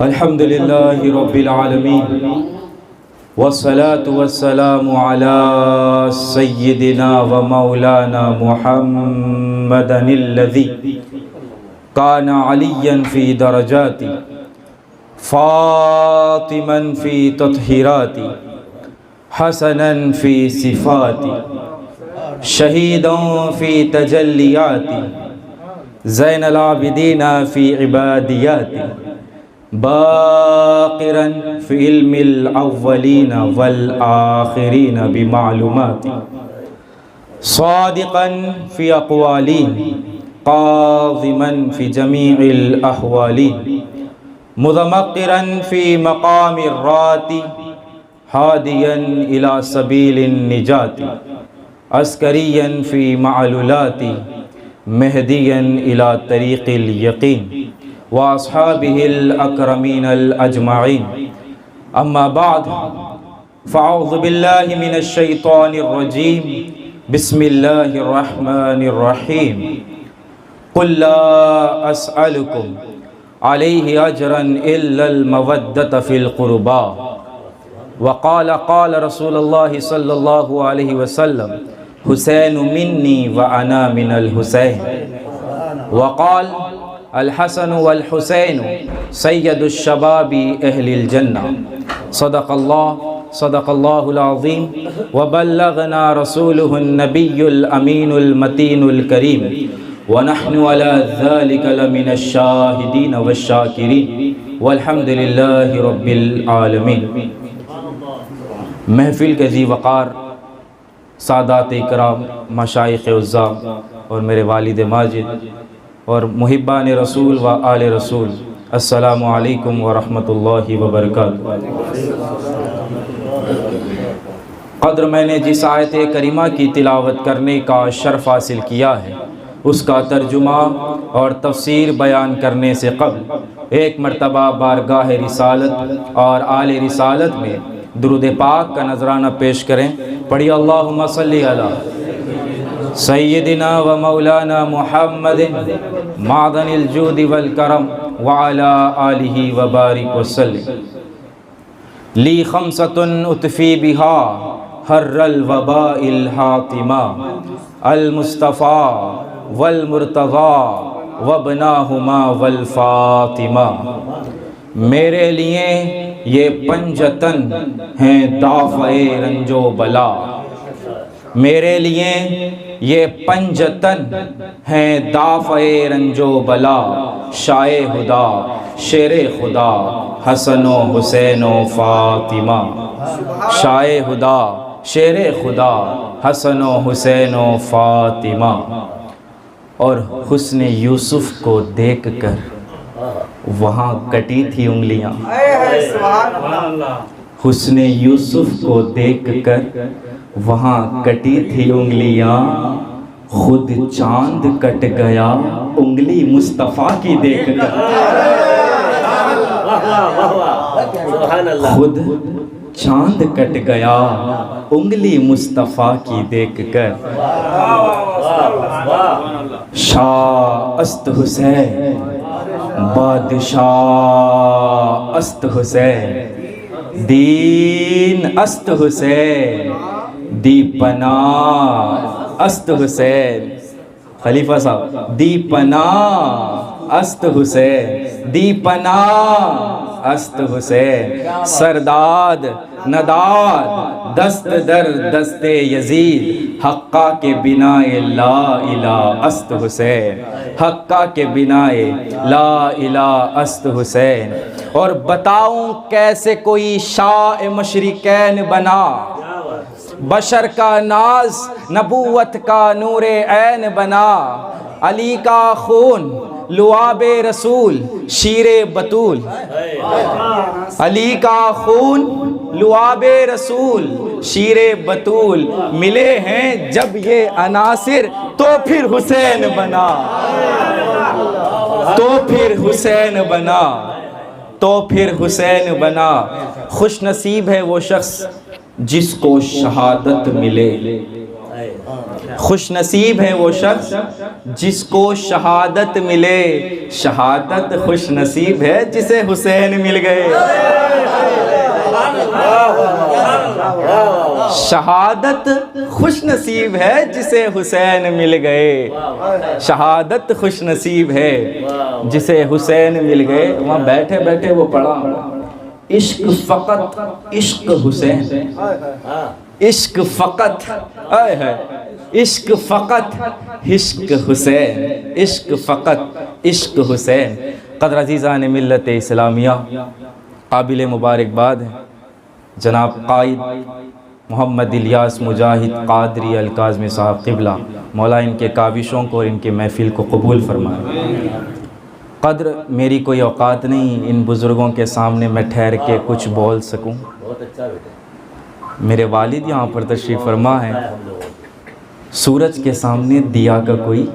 الحمد لله رب العالمين والصلاة والسلام على سيدنا ومولانا محمد الذي كان عليا في درجاتي فاطما في تطهيراتي حسنا في صفاتي شهيدا في تجلياتي زين العابدين في عبادياتي باقرا في علم الأولين والآخرين بمعلوماتي صادقا في أقوالي قاظما في جميع الأحوال متمقرا في مقام الراتي هاديا إلى سبيل النجاة عسكريا في معلولاتي مهديا إلى طريق اليقين وأصحابه الأكرمين الأجمعين أما بعد فأعوذ بالله من الشيطان الرجيم بسم الله الرحمن الرحيم قل لا أسألكم عليه أجرا إلا المودة في القربى وقال رسول الله صلى الله عليه وسلم حسين مني وأنا من الحسين وقال الحسن والحسين سید الشباب اہل الجنہ صدق اللہ العظیم وبلغنا رسوله النبی الامین المتین الکریم ونحن على ذلك لمن الشاہدین والشاکرین والحمد للہ رب العالمین۔ محفل کے ذی وقار سادات اکرام، مشائخ عزام اور میرے والد ماجد اور محبان رسول و آل رسول، السلام علیکم ورحمۃ اللہ وبرکاتہ۔ قدر میں نے جس آیت کریمہ کی تلاوت کرنے کا شرف حاصل کیا ہے، اس کا ترجمہ اور تفسیر بیان کرنے سے قبل ایک مرتبہ بارگاہ رسالت اور آل رسالت میں درود پاک کا نذرانہ پیش کریں۔ پڑھی اللہم صلی علی سیدنا و مولانا محمد معدن الجود والکرم وعلا آلہ وبارک وسلم۔ لی خمسۃ اطفی بہا حر الوباء الحاطمہ المصطفیٰ والمرتضیٰ وابناہما والفاطمہ۔ میرے لیے یہ پنجتن ہیں دافع رنج و بلا، میرے لیے یہ پنجتن ہیں دافع رنج و بلا، شاہ خدا شیر خدا حسن و حسین و فاطمہ، شاہ خدا شیر خدا حسن و حسین و فاطمہ۔ اور حسن یوسف کو دیکھ کر وہاں کٹی تھی انگلیاں، حسن یوسف کو دیکھ کر وہاں کٹی تھی انگلیاں، خود چاند کٹ گیا انگلی مصطفیٰ کی دیکھ کر، خود چاند کٹ گیا انگلی مصطفیٰ کی دیکھ کر۔ شاہ است حسین بادشاہ است حسین، دین است حسین دی پناہ است حسین۔ خلیفہ صاحب، دی پناہ است حسین، دی پناہ است حسین، سرداد نداد دست در دست یزید، حقہ کے بنا لا الہ است حسین، حقہ کے بنا لا الہ است حسین۔ اور بتاؤں کیسے کوئی شاہ مشرقین بنا، بشر کا ناز نبوت کا نور عین بنا، علی کا خون لعاب رسول شیر بطول، علی کا خون لعاب رسول شیر بطول، ملے ہیں جب یہ عناصر تو پھر حسین بنا، تو پھر حسین بنا، تو پھر حسین بنا۔ خوش نصیب ہے وہ شخص جس کو شہادت ملے، خوش نصیب ہے وہ شخص جس کو شہادت ملے، شہادت خوش نصیب ہے جسے حسین مل گئے۔ شہادت خوش نصیب ہے جسے حسین مل گئے، شہادت خوش نصیب ہے جسے حسین مل گئے۔ وہاں بیٹھے بیٹھے وہ پڑھا، عشق فقط عشق حسین، عشق فقط عشق فقط عشق حسین، عشق فقط عشق حسین۔ قدر عزیزان ملت اسلامیہ، قابل مبارکباد ہے جناب قائد محمد الیاس مجاہد قادری الکاظمی صاحب قبلہ، مولا ان کے کاوشوں کو اور ان کے محفل کو قبول فرمائے۔ قدر میری کوئی اوقات نہیں ان بزرگوں کے سامنے میں ٹھہر کے کچھ بول سکوں۔ میرے والد یہاں پر تشریف فرما ہے، سورج کے سامنے دیا کا کوئی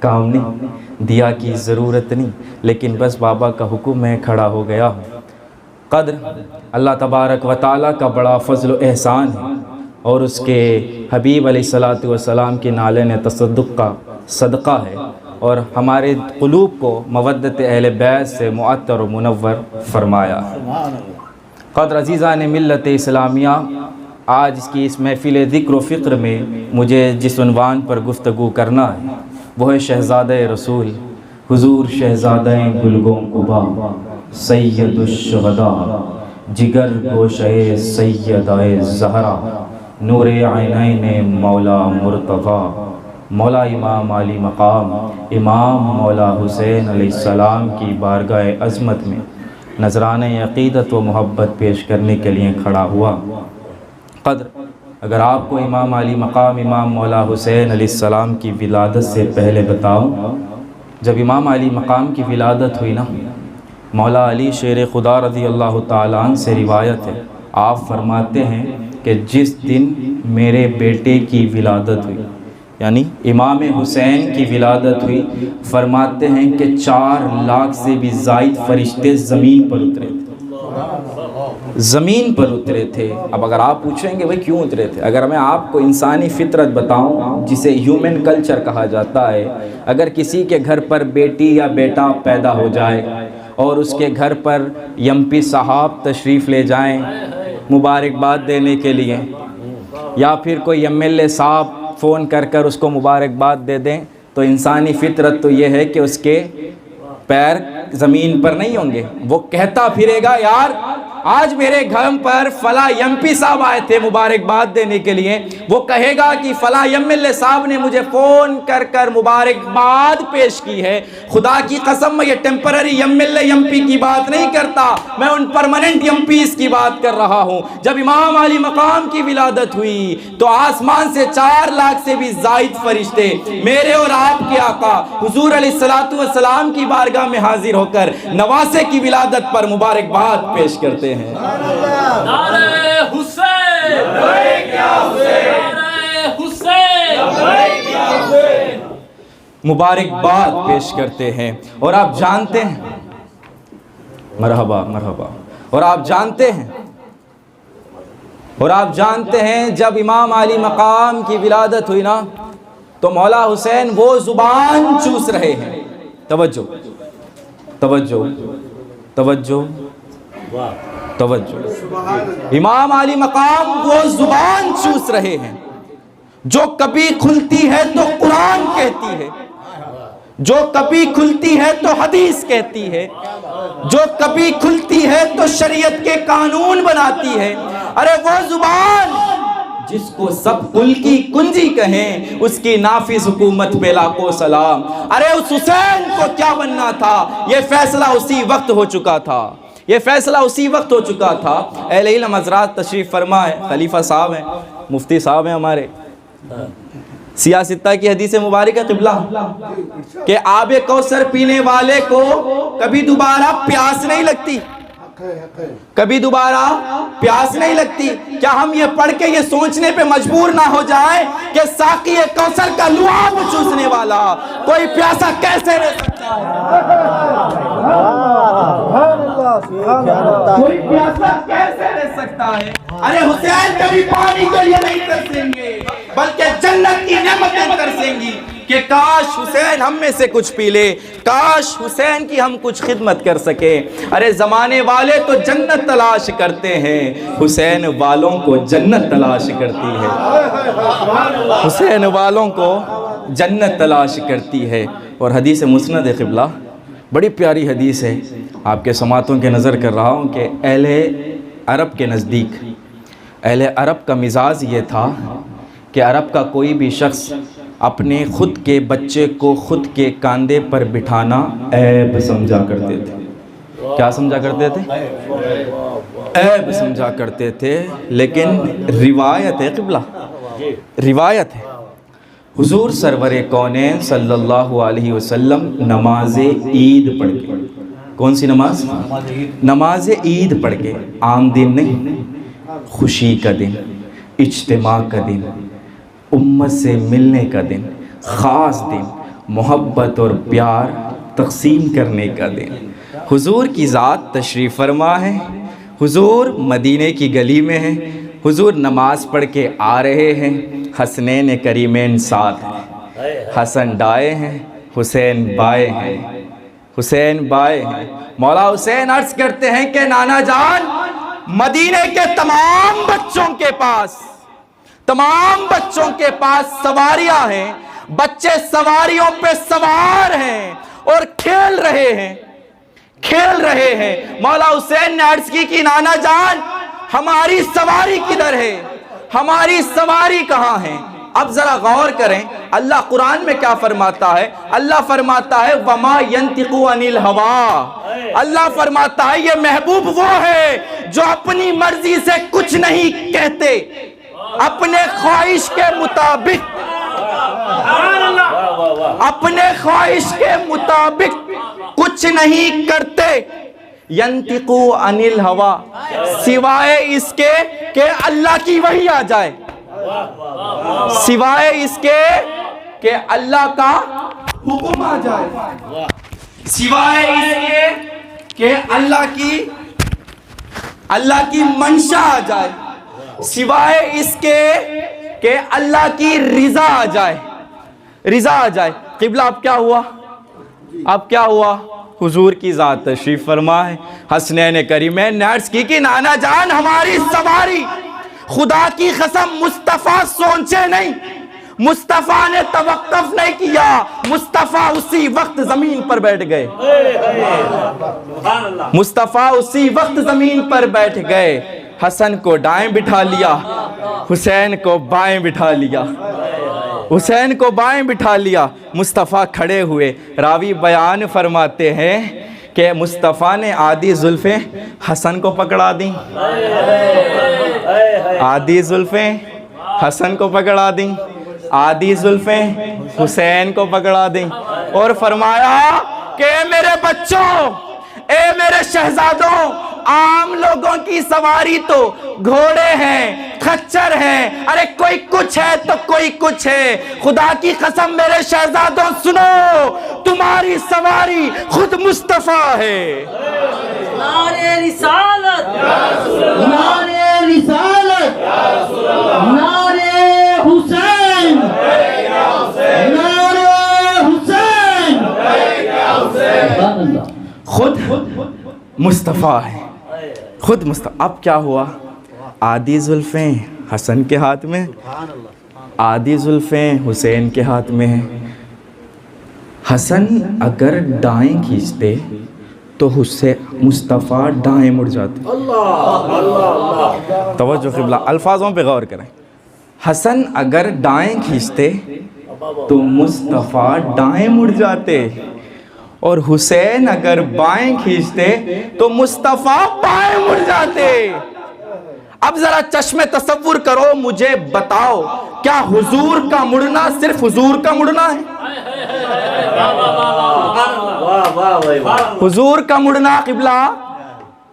کام نہیں، دیا کی ضرورت نہیں، لیکن بس بابا کا حکم میں کھڑا ہو گیا ہوں۔ قدر اللہ تبارک و تعالیٰ کا بڑا فضل و احسان ہے، اور اس کے حبیب علیہ السلام کی نالین تصدق کا صدقہ ہے، اور ہمارے قلوب کو مودت اہل بیت سے معطر و منور فرمایا ہے۔ قدر عزیزان ملت اسلامیہ، آج اس کی اس محفل ذکر و فکر میں مجھے جس عنوان پر گفتگو کرنا ہے وہ ہے شہزادہ رسول حضور شہزادہ گلگوں قبا، سید الشہداء جگر گوشہ سیدہ زہرا، نور عینین مولا مرتضیٰ، مولا امام علی مقام امام مولا حسین علیہ السلام کی بارگاہ عظمت میں نذرانہ عقیدت و محبت پیش کرنے کے لیے کھڑا ہوا۔ قدر اگر آپ کو امام علی مقام امام مولا حسین علیہ السلام کی ولادت سے پہلے بتاؤں، جب امام علی مقام کی ولادت ہوئی نا، مولا علی شیر خدا رضی اللہ تعالیٰ عنہ سے روایت ہے، آپ فرماتے ہیں کہ جس دن میرے بیٹے کی ولادت ہوئی، یعنی امام حسین کی ولادت ہوئی، فرماتے ہیں کہ 4 لاکھ سے بھی زائد فرشتے زمین پر اترے تھے، زمین پر اترے تھے۔ اب اگر آپ پوچھیں گے بھئی کیوں اترے تھے، اگر میں آپ کو انسانی فطرت بتاؤں جسے ہیومن کلچر کہا جاتا ہے، اگر کسی کے گھر پر بیٹی یا بیٹا پیدا ہو جائے اور اس کے گھر پر ایم پی صاحب تشریف لے جائیں مبارکباد دینے کے لیے، یا پھر کوئی ایم ایل اے صاحب فون کر کر اس کو مبارکباد دے دیں، تو انسانی فطرت تو یہ ہے کہ اس کے پیر زمین پر نہیں ہوں گے، وہ کہتا پھرے گا یار آج میرے گھر پر فلاں ایم پی صاحب آئے تھے مبارکباد دینے کے لیے، وہ کہے گا کہ فلاں ایم ایل اے صاحب نے مجھے فون کر کر مبارکباد پیش کی ہے۔ خدا کی قسم میں یہ temporary M L A M P کی بات نہیں کرتا، میں ان پرماننٹ ایم پیز کی بات کر رہا ہوں۔ جب امام علی مقام کی ولادت ہوئی تو آسمان سے 4 لاکھ سے بھی زائد فرشتے میرے اور آپ کے آقا حضور علیہ السلام کی بارگاہ میں حاضر ہو کر نواسے کی ولادت پر مبارکباد پیش کرتے ہیں۔ نعرہ حسین، نعرہ حسین، مبارکباد پیش کرتے ہیں۔ اور آپ جانتے ہیں، مرحبا مرحبا، اور آپ جانتے ہیں جب امام علی مقام کی ولادت ہوئی نا تو مولا حسین وہ زبان چوس رہے ہیں، توجہ توجہ توجہ توجہ، امام علی مقام وہ زبان چوس رہے ہیں جو کبھی کھلتی ہے تو قرآن کہتی ہے، جو کبھی کھلتی ہے تو حدیث کہتی ہے، جو کبھی کھلتی ہے تو شریعت کے قانون بناتی ہے۔ ارے وہ زبان جس کو سب کل کی کنجی کہیں، اس کی نافذ حکومت پہ لاکھوں سلام۔ ارے اس حسین کو کیا بننا تھا، یہ فیصلہ اسی وقت ہو چکا تھا، یہ فیصلہ اسی وقت ہو چکا تھا۔ اہل علم حضرات تشریف فرما ہے، خلیفہ صاحب ہیں، مفتی صاحب ہیں ہمارے، سیاستہ کی حدیث مبارکہ قبلہ کہ آب کوثر پینے والے کو کبھی دوبارہ پیاس نہیں لگتی، کبھی دوبارہ پیاس نہیں لگتی۔ کیا ہم یہ پڑھ کے یہ سوچنے پہ مجبور نہ ہو جائے کہ ساقی کوثر کا لعاب چوسنے والا کوئی پیاسا کیسے رہ سکتا ہے، کوئی پیاسا کیسے رہ سکتا ہے؟ ارے حسین کبھی پانی کے لیے نہیں ترسیں گے، بلکہ جنت کی نعمتیں ترسیں گی کہ کاش حسین ہم میں سے کچھ پی لے، کاش حسین کی ہم کچھ خدمت کر سکے۔ ارے زمانے والے تو جنت تلاش کرتے ہیں، حسین والوں کو جنت تلاش کرتی ہے، حسین والوں کو جنت تلاش کرتی ہے۔ اور حدیث مسند قبلہ بڑی پیاری حدیث ہے، آپ کے سماعتوں کے نظر کر رہا ہوں کہ اہل عرب کے نزدیک، اہل عرب کا مزاج یہ تھا کہ عرب کا کوئی بھی شخص اپنے خود کے بچے کو خود کے کاندھے پر بٹھانا عیب سمجھا کرتے تھے۔ کیا سمجھا کرتے تھے؟ عیب سمجھا کرتے تھے۔ لیکن روایت ہے قبلہ، روایت ہے، حضور سرور کونین صلی اللہ علیہ وسلم نماز عید پڑھ کے، کون سی نماز؟ نماز عید پڑھ کے، عام دن نہیں، خوشی کا دن، اجتماع کا دن، امت سے ملنے کا دن، خاص دن، محبت اور پیار تقسیم کرنے کا دن، حضور کی ذات تشریف فرما ہے، حضور مدینے کی گلی میں ہیں، حضور نماز پڑھ کے آ رہے ہیں، حسنین کریمین ساتھ ہیں، حسن دائیں ہیں، حسین بائیں ہیں، حسین بائیں ہیں۔ مولا حسین عرض کرتے ہیں کہ نانا جان، مدینے کے تمام بچوں کے پاس سواریاں ہیں، بچے سواریوں پہ سوار ہیں اور کھیل رہے ہیں۔ مولا حسین نے عرض کی کہ نانا جان، ہماری سواری کدھر ہے؟ ہماری سواری کہاں ہے؟ اب ذرا غور کریں، اللہ قرآن میں کیا فرماتا ہے؟ اللہ فرماتا ہے وَمَا يَنْتِقُ عَنِ الْهَوَىٰ، اللہ فرماتا ہے یہ محبوب وہ ہے جو اپنی مرضی سے کچھ نہیں کہتے، اپنے خواہش کے مطابق کچھ نہیں کرتے۔ يَنْتِقُ عَنِ الْهَوَىٰ، سوائے اس کے کہ اللہ کی وحی آ جائے، سوائے اس کے کہ اللہ کا حکم آ جائے، سوائے اس کے کہ اللہ کی منشا آ جائے، سوائے اس کے کہ اللہ کی رضا آ جائے۔ قبلہ اب کیا ہوا؟ حضور کی ذات تشریف فرما ہے، حسنین کریمین نے عرض کی کہ نانا جان، ہماری سواری، خدا کی قسم مصطفیٰ سوچے نہیں، مصطفیٰ نے توقف نہیں کیا، مصطفیٰ اسی وقت زمین پر بیٹھ گئے، مصطفیٰ اسی وقت زمین پر بیٹھ گئے۔ حسن کو دائیں بٹھا لیا، حسین کو بائیں بٹھا لیا، حسین کو بائیں بٹھا لیا، مصطفیٰ کھڑے ہوئے۔ راوی بیان فرماتے ہیں کہ مصطفیٰ نے آدھی زلفیں حسن کو پکڑا دیں، آدھی زلفیں حسن کو پکڑا دیں، آدھی زلفیں حسین کو پکڑا دیں، اور فرمایا کہ اے میرے بچوں، اے میرے شہزادوں، عام لوگوں کی سواری تو گھوڑے ہیں، خچر ہیں، ارے کوئی کچھ ہے تو کوئی کچھ ہے، خدا کی قسم میرے شہزادوں سنو، تمہاری سواری خود مصطفیٰ ہے۔ نعرہ رسالت، نعرہ رسالت، نعرہ حسین، نعرہ حسین، خود مصطفیٰ ہے، خود مصطفیٰ۔ اب کیا ہوا؟ آدھی زلفیں حسن کے ہاتھ میں، آدھی زلفیں حسین کے ہاتھ میں ہیں۔ حسن اگر دائیں کھینچتے تو مصطفیٰ دائیں مڑ جاتے۔ توجہ قبلہ، الفاظوں پہ غور کریں۔ حسن اگر دائیں کھینچتے تو مصطفیٰ دائیں مڑ جاتے، اور حسین اگر بائیں کھینچتے تو مصطفیٰ بائیں مڑ جاتے۔ اب ذرا چشم تصور کرو، مجھے بتاؤ، کیا حضور کا مڑنا صرف حضور کا مڑنا ہے؟ حضور کا مڑنا قبلہ،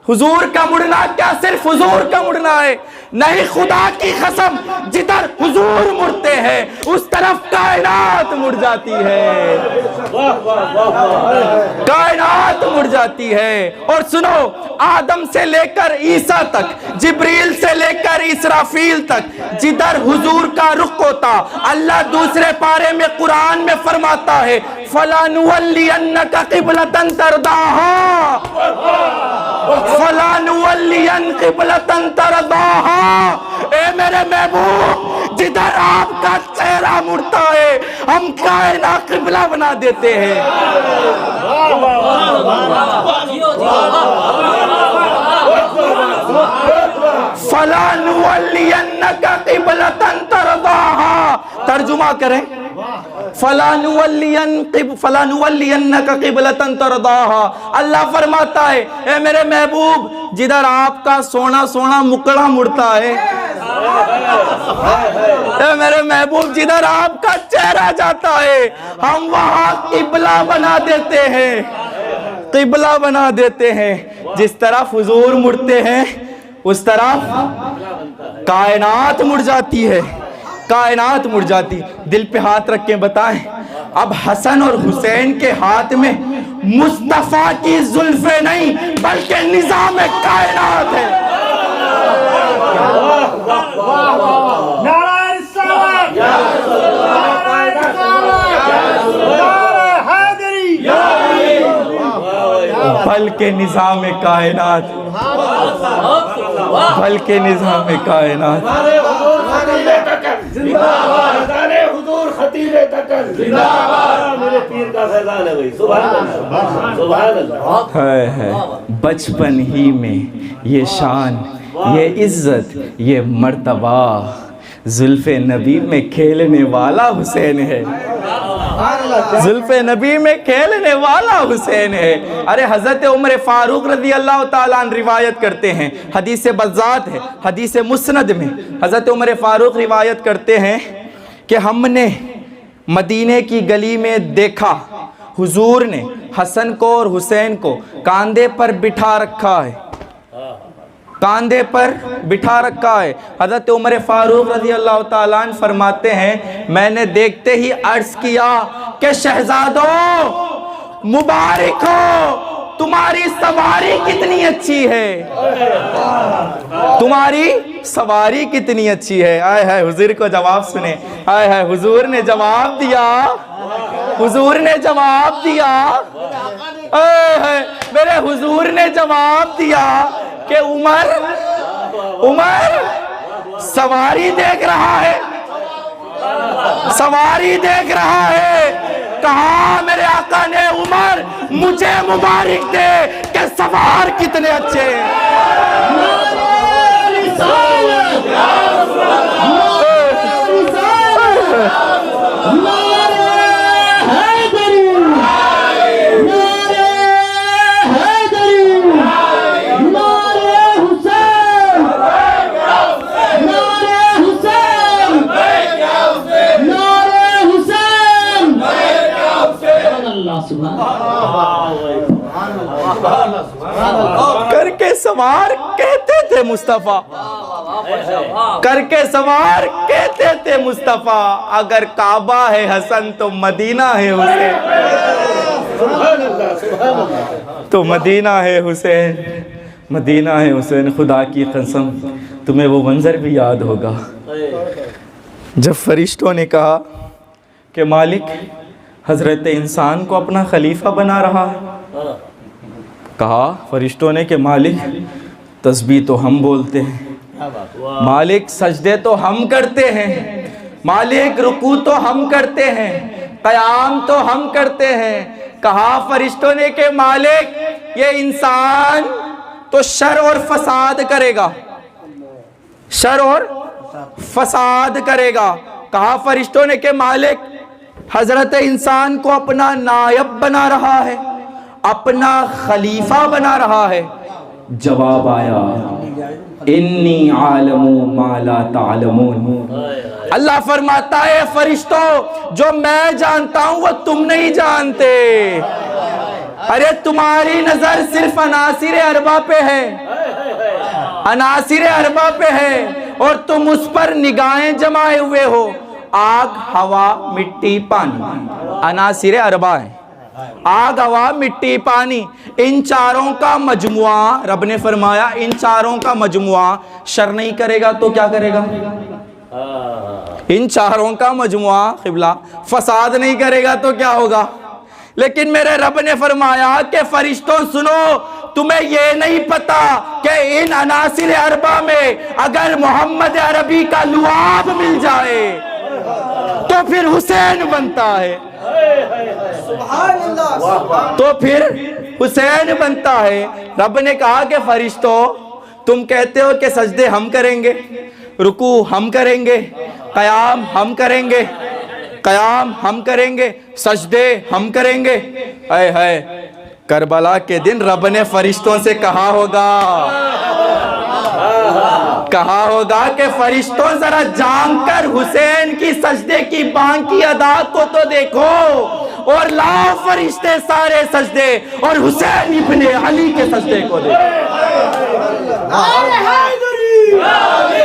حضور کا مڑنا کیا صرف حضور کا مڑنا ہے؟ نہیں خدا کی قسم جدھر حضور مڑتے ہیں اس طرف کائنات مڑ جاتی ہے، کائنات مڑ جاتی ہے۔ اور سنو، آدم سے لے کر عیسیٰ تک، جبریل سے لے کر اسرافیل تک جدھر حضور کا رخ ہوتا، اللہ دوسرے پارے میں قرآن میں فرماتا ہے فَلَنُوَلِّيَنَّكَ قِبْلَةً تَرْضَاهَا، فَلَنُوَلِّيَنَّ قِبْلَةً تَرْضَاهَا، اے میرے محبوب جدھر آپ کا چہرہ مڑتا ہے ہم کائنات قبلہ بنا دیتے ہیں۔ فَلَنُوَلِّيَنَّكَ قِبْلَةً تَرْضَاهَا، ترجمہ کریں، فَلَنُوَلِّيَنَّكَ قِبْلَةً تَرْضَاهَا، اللہ فرماتا ہے اے میرے محبوب جدھر آپ کا سونا سونا مکڑا مڑتا ہے، اے میرے محبوب جدھر آپ کا چہرہ جاتا ہے ہم وہاں قبلہ بنا دیتے ہیں، قبلہ بنا دیتے ہیں۔ جس طرف حضور مڑتے ہیں اس طرف کائنات مڑ جاتی ہے، کائنات مڑ جاتی۔ دل پہ ہاتھ رکھ کے بتائیں، اب حسن اور حسین کے ہاتھ میں مصطفیٰ کی زلفیں نہیں بلکہ نظام کائنات ہے۔ نعرہ رسالت، نعرہ رسالت، نعرہ حیدری، بلکہ نظام کائنات، بلکہ نظام کائنات۔ حضور خطیب تکل، میرے پیر کا فیضان ہے بھائی، سبحان اللہ، سبحان اللہ۔ ہے بچپن ہی میں یہ شان، یہ عزت، یہ مرتبہ زلف نبی میں کھیلنے والا حسین ہے، زلف نبی میں کھیلنے والا حسین ہے۔ ارے حضرت عمر فاروق رضی اللہ تعالیٰ عنہ روایت کرتے ہیں، حدیث بزاد ہے، حدیث مسند میں حضرت عمر فاروق روایت کرتے ہیں کہ ہم نے مدینے کی گلی میں دیکھا حضور نے حسن کو اور حسین کو کاندھے پر بٹھا رکھا ہے، کاندھے پر بٹھا رکھا ہے۔ حضرت عمر فاروق رضی اللہ تعالیٰ عنہ فرماتے ہیں میں نے دیکھتے ہی عرض کیا کہ شہزادوں مبارک ہو، تمہاری سواری کتنی اچھی ہے، تمہاری سواری کتنی اچھی ہے۔ آئے ہے حضور کو جواب سنے، آئے ہے حضور نے جواب دیا، حضور نے جواب دیا، آئے ہے میرے حضور نے جواب دیا کہ عمر سواری دیکھ رہا ہے، سواری دیکھ رہا ہے۔ کہا میرے آقا نے عمر مجھے مبارک دے کہ سوار کتنے اچھے ہیں۔ کر کے سوار کہتے تھے مصطفیٰ، کر کے سوار کہتے تھے مصطفیٰ، اگر کعبہ ہے حسن تو مدینہ ہے حسین، تو مدینہ ہے حسین، مدینہ ہے حسین۔ خدا کی قسم تمہیں وہ منظر بھی یاد ہوگا جب فرشتوں نے کہا کہ مالک حضرت انسان کو اپنا خلیفہ بنا رہا ہے، کہا فرشتوں نے کہ مالک تسبیح تو ہم بولتے ہیں، مالک سجدے تو ہم کرتے ہیں، مالک رکوع تو ہم کرتے ہیں، قیام تو ہم کرتے ہیں۔ کہا فرشتوں نے کہ مالک یہ انسان تو شر اور فساد کرے گا، شر اور فساد کرے گا۔ کہا فرشتوں نے کہ مالک حضرت انسان کو اپنا نائب بنا رہا ہے، اپنا خلیفہ بنا رہا ہے۔ جواب آیا انی عالم ما لا تعلمون، اللہ فرماتا ہے فرشتوں جو میں جانتا ہوں وہ تم نہیں جانتے۔ ارے تمہاری نظر صرف عناصر اربع پہ ہے، عناصر اربع پہ ہے، اور تم اس پر نگاہیں جمائے ہوئے ہو۔ آگ، ہوا، مٹی، پانی، عناصر اربع ہیں۔ آگ، ہوا، مٹی، پانی، ان چاروں کا مجموعہ، رب نے فرمایا ان چاروں کا مجموعہ شر نہیں کرے گا تو کیا کرے گا؟ ان چاروں کا مجموعہ قبلہ فساد نہیں کرے گا تو کیا ہوگا؟ لیکن میرے رب نے فرمایا کہ فرشتوں سنو، تمہیں یہ نہیں پتا کہ ان عناصر اربع میں اگر محمد عربی کا لعاب مل جائے تو پھر حسین بنتا ہے، تو پھر حسین بنتا ہے۔ رب نے کہا کہ فرشتوں تم کہتے ہو کہ سجدے ہم کریں گے، رکوع ہم کریں گے، قیام ہم کریں گے، قیام ہم کریں گے، سجدے ہم کریں گے۔ اے ہے کربلا کے دن رب نے فرشتوں سے کہا ہوگا کہ فرشتوں ذرا جان کر حسین کی سجدے کی بانگ کی ادا کو تو دیکھو، اور لاؤ فرشتے سارے سجدے اور حسین ابن علی کے سجدے کو دیکھو۔ نعرہ حیدری، نعرہ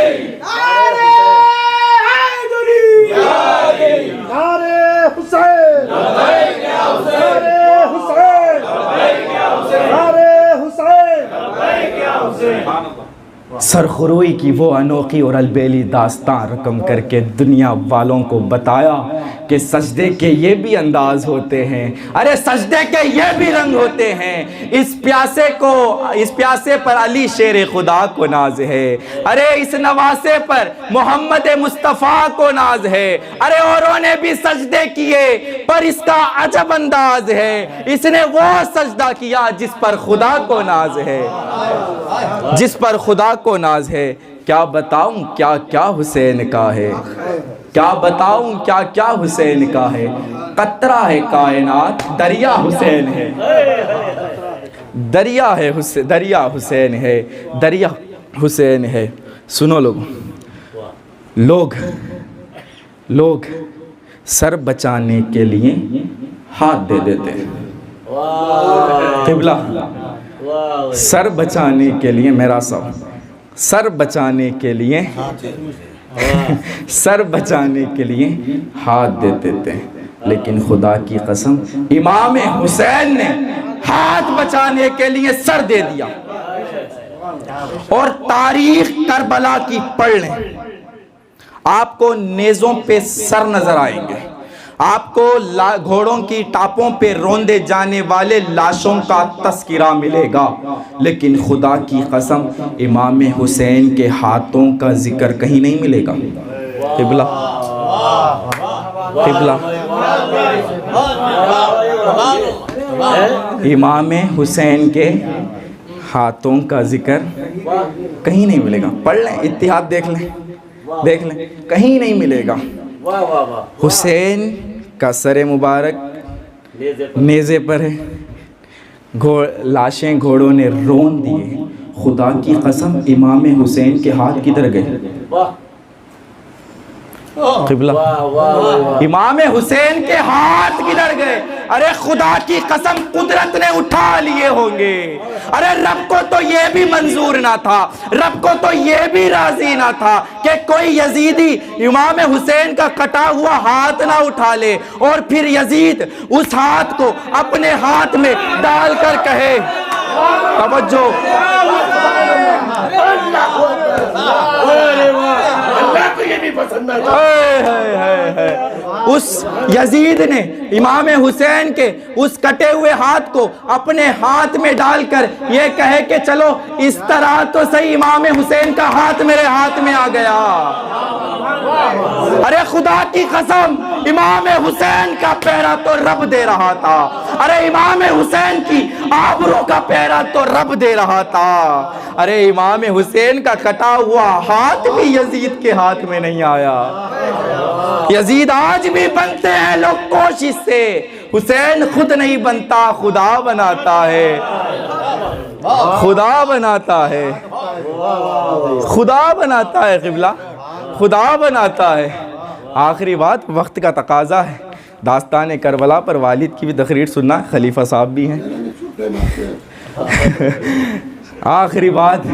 حیدری، نعرہ حسین، نعرہ حسین، نعرہ حسین۔ سرخروئی کی وہ انوکھی اور البیلی داستان رقم کر کے دنیا والوں کو بتایا کہ سجدے کے یہ بھی انداز ہوتے ہیں، ارے سجدے کے یہ بھی رنگ ہوتے ہیں۔ اس پیاسے پر علی شیر خدا کو ناز ہے، ارے اس نواسے پر محمد مصطفیٰ کو ناز ہے، ارے اوروں نے بھی سجدے کیے پر اس کا عجب انداز ہے، اس نے وہ سجدہ کیا جس پر خدا کو ناز ہے، جس پر خدا کو ناز ہے۔ کیا بتاؤں کیا کیا حسین کا ہے، کیا بتاؤں کیا کیا حسین کا ہے، قطرہ ہے کائنات دریا حسین ہے، دریا ہے دریا حسین ہے، دریا حسین ہے۔ سنو لوگ سر بچانے کے لیے ہاتھ دے دیتے ہیں، قبلہ سر بچانے کے لیے، میرا سب سر بچانے کے لیے سر بچانے کے لیے ہاتھ دے دیتے ہیں، لیکن خدا کی قسم امام حسین نے ہاتھ بچانے کے لیے سر دے دیا۔ اور تاریخ کربلا کی پڑھ لیں، آپ کو نیزوں پہ سر نظر آئیں گے، آپ کو گھوڑوں کی ٹاپوں پہ روندے جانے والے لاشوں کا تذکرہ ملے گا، لیکن خدا کی قسم امام حسین کے ہاتھوں کا ذکر کہیں نہیں ملے گا۔ قبلہ امام حسین کے ہاتھوں کا ذکر کہیں نہیں ملے گا۔ پڑھ لیں، اتحاد دیکھ لیں، کہیں نہیں ملے گا۔ حسین کا سر مبارک نیزے پر ہے، لاشیں گھوڑوں نے رون دیے۔ خدا کی قسم امام حسین کے ہاتھ کدھر گئے؟ قبلہ امام حسین کے ہاتھ کدھر گئے؟ ارے خدا کی قسم قدرت نے اٹھا لیے ہوں گے۔ ارے رب کو تو یہ بھی منظور نہ تھا، رب کو تو یہ بھی راضی نہ تھا کہ کوئی یزیدی امام حسین کا کٹا ہوا ہاتھ نہ اٹھا لے اور پھر یزید اس ہاتھ کو اپنے ہاتھ میں ڈال کر کہے، توجہ، اس یزید نے امام حسین کے اس کٹے ہوئے ہاتھ کو اپنے ہاتھ میں ڈال کر یہ کہے کہ چلو اس طرح تو صحیح امام حسین کا ہاتھ میرے ہاتھ میں آ گیا۔ ارے خدا کی قسم امام حسین کا پہرا تو رب دے رہا تھا، ارے امام حسین کی آبرو کا پہرا تو رب دے رہا تھا۔ ارے امام حسین کا کٹا ہوا ہاتھ بھی یزید کے ہاتھ میں نہیں آیا۔ یزید آج بھی بنتے ہیں لوگ کوشش سے، حسین خود نہیں بنتا، خدا بناتا ہے، خدا بناتا ہے، خدا بناتا ہے، قبلہ خدا بناتا ہے۔ آخری بات، وقت کا تقاضا ہے، داستان کربلا پر والد کی بھی تقریر سننا، خلیفہ صاحب بھی ہیں۔ آخری بات،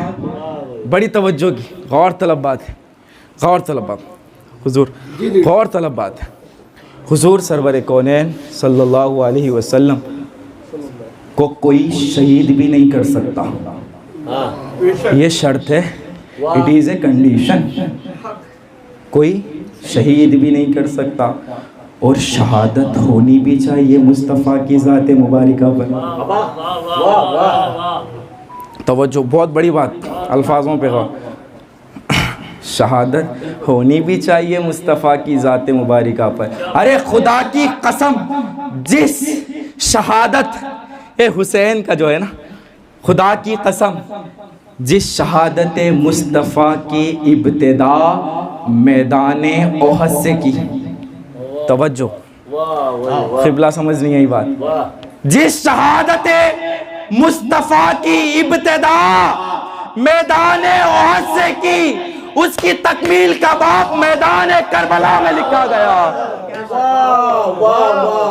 بڑی توجہ کی، غور طلب بات ہے۔ غور طلب بات حضور، غور طلب بات ہے. حضور سرور کونین صلی اللہ علیہ وسلم کو کوئی شہید بھی نہیں کر سکتا. یہ شرط ہے، اٹ از اے کنڈیشن. کوئی شہید بھی نہیں کر سکتا اور شہادت ہونی بھی چاہیے مصطفیٰ کی ذات مبارکہ پر. توجہ، بہت بڑی بات، الفاظوں پہ غور. شہادت ہونی بھی چاہیے مصطفیٰ کی ذات مبارکہ پر. ارے خدا کی قسم، جس شہادت حسین کا جو ہے نا، خدا کی قسم جس شہادت مصطفیٰ کی ابتدا میدان احد سے کی. توجہ، قبلہ سمجھ نہیں آئی بات. جس شہادت مصطفیٰ کی ابتدا میدان احد سے کی، اس کی تکمیل کا باب میدان کربلا میں لکھا گیا.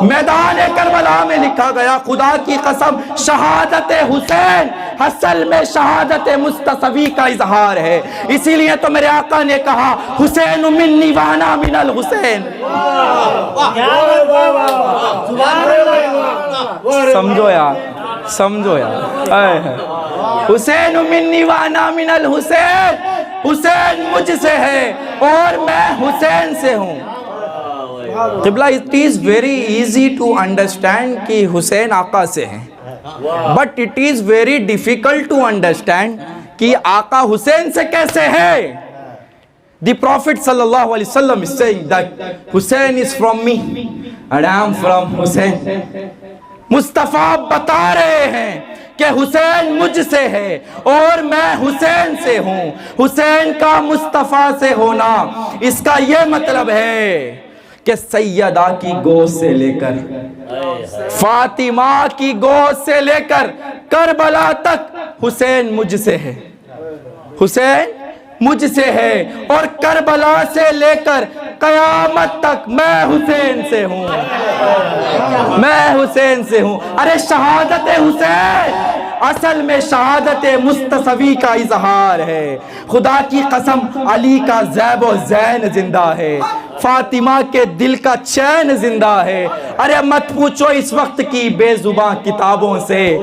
میدان کربلا میں لکھا گیا. خدا کی قسم، شہادت حسین اصل میں شہادت مصطفی کا اظہار ہے. اسی لیے تو میرے آقا نے کہا حسین منی وانا من الحسین. سمجھو یار، سمجھو یار. حسین منی وانا من الحسین، حسین مجھ سے ہے اور میں حسین سے ہوں. قبلہ، it is very easy to understand کہ حسین آقا سے ہیں، but it is very difficult to understand کہ آقا حسین سے کیسے ہے. The Prophet sallallahu alaihi wasallam is saying that Hussein is from me and I am from Hussein. مصطفیٰ بتا رہے ہیں کہ حسین مجھ سے ہے اور میں حسین سے ہوں. حسین کا مصطفیٰ سے ہونا، اس کا یہ مطلب ہے کہ سیدہ کی گود سے لے کر، فاطمہ کی گود سے لے کر کربلا تک حسین مجھ سے ہے. حسین مجھ سے ہے اور کربلا سے لے کر قیامت تک میں حسین سے ہوں. میں حسین سے ہوں. ارے شہادت حسین اصل میں شہادت مصطفی کا اظہار ہے. خدا کی قسم، علی کا زیب و زین زندہ ہے، فاطمہ کے دل کا چین زندہ ہے. ارے مت پوچھو اس وقت کی بے زباں کتابوں سے،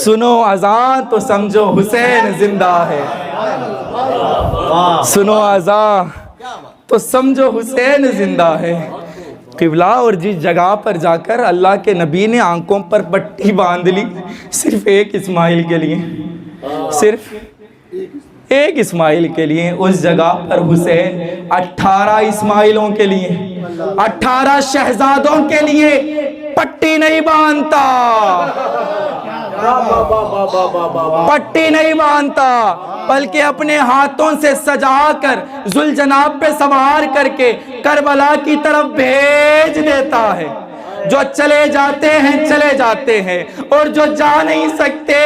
سنو اذان تو سمجھو حسین زندہ ہے. سنو اذان تو سمجھو حسین زندہ ہے. قبلہ، اور جس جگہ پر جا کر اللہ کے نبی نے آنکھوں پر پٹی باندھ لی صرف ایک اسماعیل کے لیے، صرف ایک اسماعیل کے لیے، اس جگہ پر حسین 18 اسماعیلوں کے لیے، 18 شہزادوں کے لیے پٹی نہیں باندھتا. پٹی نہیں باندھتا، بلکہ اپنے ہاتھوں سے سجا کر ذوالجناب پہ سوار کر کے کربلا کی طرف بھیج دیتا ہے. جو چلے جاتے ہیں چلے جاتے ہیں، اور جو جا نہیں سکتے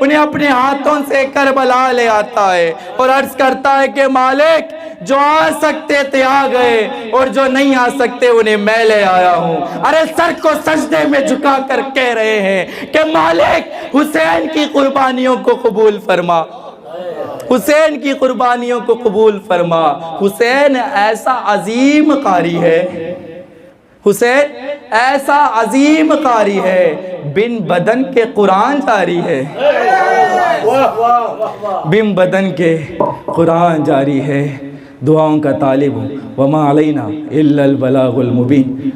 انہیں اپنے ہاتھوں سے کربلا لے آتا ہے اور عرض کرتا ہے کہ مالک، جو آ سکتے تھے آ گئے اور جو نہیں آ سکتے انہیں میں لے آیا ہوں. ارے سر کو سجدے میں جھکا کر کہہ رہے ہیں کہ مالک حسین کی قربانیوں کو قبول فرما، حسین کی قربانیوں کو قبول فرما. حسین ایسا عظیم قاری ہے، حسین ایسا عظیم قاری ہے، بن بدن کے قرآن جاری ہے، بن بدن کے قرآن جاری ہے. دعاؤں کا طالب ہوں، وما علینا الا البلاغ المبین.